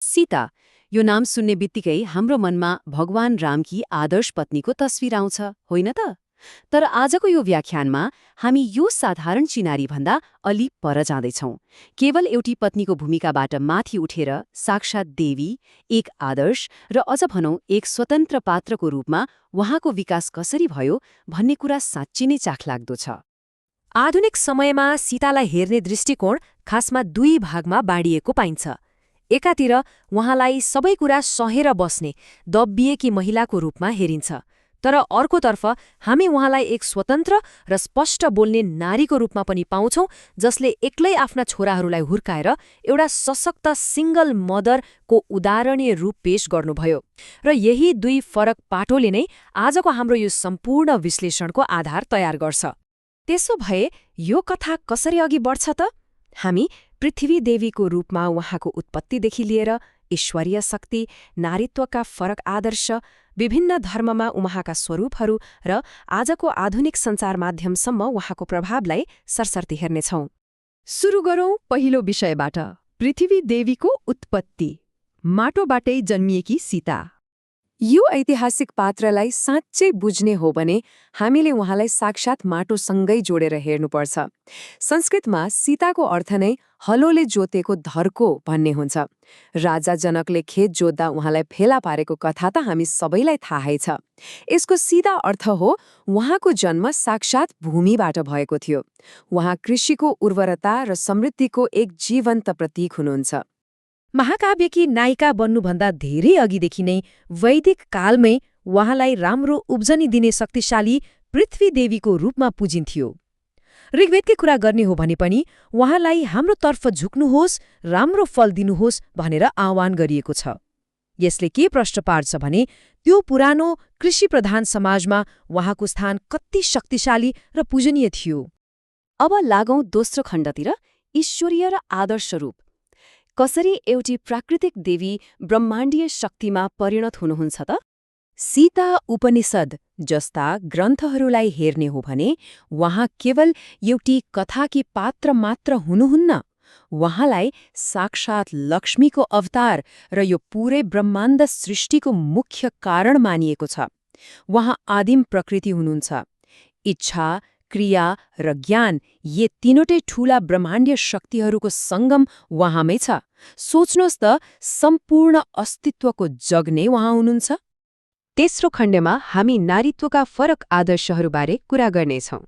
सीता यो नाम सुन्ने बित्तिकै हाम्रो मनमा भगवान रामकी आदर्श पत्नीको तस्विर आउँछ, होइन त? तर आजको यो व्याख्यानमा हामी यो साधारण चिनारीभन्दा अलि पर जाँदैछौँ। केवल एउटी पत्नीको भूमिकाबाट माथि उठेर साक्षात् देवी, एक आदर्श र अझ भनौँ एक स्वतन्त्र पात्रको रूपमा उहाँको विकास कसरी भयो भन्ने कुरा साँच्चै नै चाखलाग्दो छ। आधुनिक समयमा सीतालाई हेर्ने दृष्टिकोण खासमा दुई भागमा बाँडिएको पाइन्छ। एकातिर उहाँलाई सबै कुरा सहेर बस्ने दब्बिएकी महिलाको रूपमा हेरिन्छ, तर अर्कोतर्फ हामी उहाँलाई एक स्वतन्त्र र स्पष्ट बोल्ने नारीको रूपमा पनि पाउँछौं, जसले एक्लै आफ्ना छोराहरूलाई हुर्काएर एउटा सशक्त सिंगल मदरको उदाहरणीय रूप पेश गर्नुभयो। र यही दुई फरक पाटोले नै आजको हाम्रो यो सम्पूर्ण विश्लेषणको आधार तयार गर्छ। त्यसो भए यो कथा कसरी अघि बढ्छ त? हामी पृथ्वी देवीको रूपमा उहाँको उत्पत्तिदेखि लिएर ईश्वरीय शक्ति, नारीत्वका फरक आदर्श, विभिन्न धर्ममा उहाँका स्वरूपहरू र आजको आधुनिक सञ्चार माध्यमसम्म उहाँको प्रभावलाई सरसर्ती हेर्नेछौँ। सुरु गरौँ पहिलो विषयबाट, पृथ्वी देवीको उत्पत्ति। माटोबाटै जन्मिएकी सीता। यो ऐतिहासिक पात्रलाई साँच्चै बुझ्ने हो भने हामीले उहाँलाई साक्षात् माटोसँगै जोडेर हेर्नुपर्छ। संस्कृतमा सीताको अर्थ नै हलोले जोतेको धर्को भन्ने हुन्छ। राजा जनकले खेत जोत्दा उहाँलाई फेला पारेको कथा त हामी सबैलाई थाहै छ। यसको सीधा अर्थ हो उहाँको जन्म साक्षात् भूमिबाट भएको थियो। उहाँ कृषिको उर्वरता र समृद्धिको एक जीवन्त प्रतीक हुनुहुन्छ। महाकाव्यकी नायिका बन्नुभन्दा धेरै अघिदेखि नै वैदिक कालमै उहाँलाई राम्रो उब्जनी दिने शक्तिशाली पृथ्वी देवीको रूपमा पुजिन्थ्यो। ऋग्वेदकै कुरा गर्ने हो भने पनि उहाँलाई हाम्रो तर्फ झुक्नुहोस्, राम्रो फल दिनुहोस् भनेर आह्वान गरिएको छ। यसले के प्रश्न पार्छ भने त्यो पुरानो कृषिप्रधान समाजमा उहाँको स्थान कति शक्तिशाली र पूजनीय थियो। अब लागौं दोस्रो खण्डतिर, ईश्वरीय र आदर्श रूप। कसरी एउटी प्राकृतिक देवी ब्रह्माण्डीय शक्तिमा परिणत हुनुहुन्छ त? सीता उपनिषद जस्ता ग्रन्थहरूलाई हेर्ने हो भने उहाँ केवल एउटी कथाकी पात्र मात्र हुनुहुन्न। उहाँलाई साक्षात् लक्ष्मीको अवतार र यो पूरै ब्रह्माण्ड सृष्टिको मुख्य कारण मानिएको छ। उहाँ आदिम प्रकृति हुनुहुन्छ। इच्छा, क्रिया र ज्ञान यी तीनवटै ठूला ब्रह्माण्डीय शक्तिहरूको सङ्गम उहाँमै छ। सोच्नुहोस् त, सम्पूर्ण अस्तित्वको जग नै उहाँ हुनुहुन्छ। तेस्रो खण्डमा हामी नारीत्वका फरक आदर्शहरूबारे कुरा गर्नेछौँ।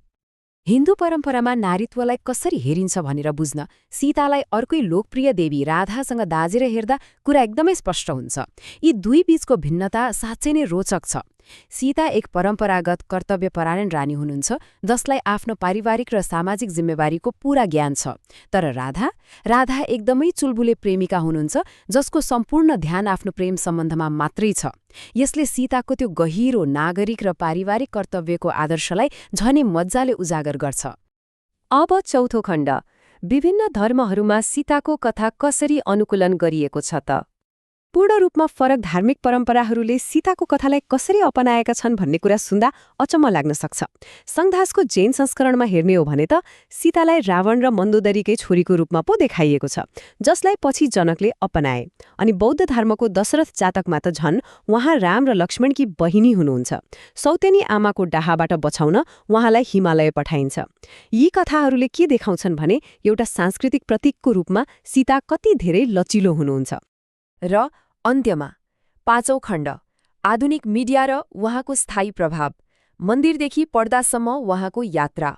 हिन्दू परम्परामा नारीत्वलाई कसरी हेरिन्छ भनेर बुझ्न सीतालाई अर्कै लोकप्रिय देवी राधासँग दाजेर हेर्दा कुरा एकदमै स्पष्ट हुन्छ। यी दुई बीचको भिन्नता साँच्चै नै रोचक छ। सीता एक परम्परागत कर्तव्यपरायण रानी हुनुहुन्छ, जसलाई आफ्नो पारिवारिक र सामाजिक जिम्मेवारीको पूरा ज्ञान छ। तर राधा एकदमै चुलबुले प्रेमिका हुनुहुन्छ, जसको सम्पूर्ण ध्यान आफ्नो प्रेम सम्बन्धमा मात्रै छ। यसले सीताको त्यो गहिरो नागरिक र पारिवारिक कर्तव्यको आदर्शलाई झनै मज्जाले उजागर गर्छ। अब चौथो खण्ड, विभिन्न धर्महरूमा सीताको कथा कसरी अनुकूलन गरिएको छ त? पूर्ण रूपमा फरक धार्मिक परम्पराहरूले सीताको कथालाई कसरी अपनाएका छन् भन्ने कुरा सुन्दा अचम्म लाग्न सक्छ। संघदासको जैन संस्करणमा हेर्ने हो भने त सीतालाई रावण र मन्दोदरीकै छोरीको रूपमा पो देखाइएको छ, जसलाई पछि जनकले अपनाए। अनि बौद्ध धर्मको दशरथ जातकमा त झन् उहाँ राम र लक्ष्मणकी बहिनी हुनुहुन्छ। सौतेनी आमाको डाहाबाट बचाउन उहाँलाई हिमालय पठाइन्छ। यी कथाहरूले के देखाउँछन् भने एउटा सांस्कृतिक प्रतीकको रूपमा सीता कति धेरै लचिलो हुनुहुन्छ। र अन्त्यमा पाँचौं खण्ड, आधुनिक मिडिया र उहाँको स्थायी प्रभाव। मन्दिरदेखि पर्दासम्म उहाँको यात्रा।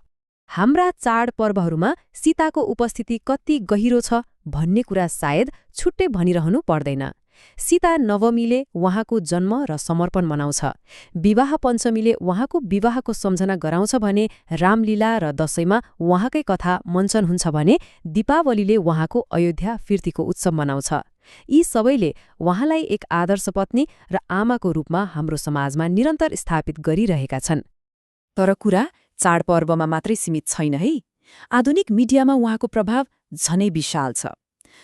हाम्रा चाडपर्वहरूमा सीताको उपस्थिति कति गहिरो छ भन्ने कुरा सायद छुट्टै भनिरहनु पर्दैन। सीता नवमीले उहाँको जन्म र समर्पण मनाउँछ। विवाह पञ्चमीले उहाँको विवाहको सम्झना गराउँछ भने रामलीला र दशैँमा उहाँकै कथा मञ्चन हुन्छ भने दीपावलीले उहाँको अयोध्या फिर्तीको उत्सव मनाउँछ। यी सबैले उहाँलाई एक आदर्श पत्नी र आमाको रूपमा हाम्रो समाजमा निरन्तर स्थापित गरिरहेका छन्। तर कुरा चाडपर्वमा मात्रै सीमित छैन है। आधुनिक मिडियामा उहाँको प्रभाव झनै विशाल छ।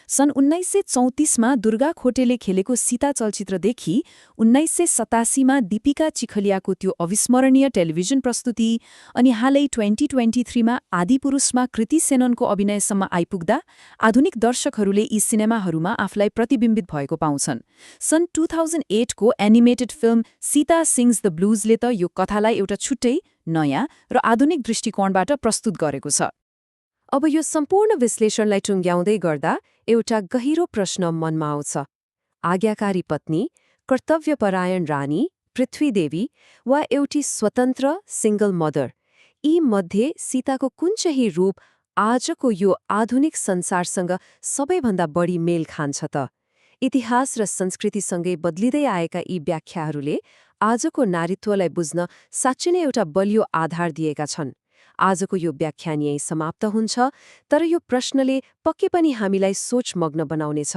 सन् 1934मा दुर्गा खोटेले खेलेको सीता चलचित्रदेखि 1987मा दीपिका चिखलियाको त्यो अविस्मरणीय टेलिभिजन प्रस्तुति अनि हालै 2023मा आदिपुरुषमा कृति सेननको अभिनयसम्म आइपुग्दा आधुनिक दर्शकहरूले यी सिनेमाहरूमा आफूलाई प्रतिबिम्बित भएको पाउँछन्। सन् 2008को animated film Sita sings the ब्लुजले त यो कथालाई एउटा छुट्टै नयाँ र आधुनिक दृष्टिकोणबाट प्रस्तुत गरेको छ। अब यो सम्पूर्ण विश्लेषणलाई टुङ्ग्याउँदै गर्दा एउटा गहिरो प्रश्न मनमा आउँछ। आज्ञाकारी पत्नी, कर्तव्यपरायण रानी, पृथ्वीदेवी वा एउटी स्वतन्त्र सिंगल मदर, यी मध्ये सीताको कुन चाहिँ रूप आजको यो आधुनिक संसारसँग सबैभन्दा बढी मेल खान्छ त? इतिहास र संस्कृतिसँगै बदलिँदै आएका यी व्याख्याहरूले आजको नारीत्वलाई बुझ्न साँच्चै नै एउटा बलियो आधार दिएका छन्। आजको यो व्याख्यान यही समाप्त हुन्छ, तर यो प्रश्नले पक्कै पनि हामीलाई सोचमग्न बनाउनेछ।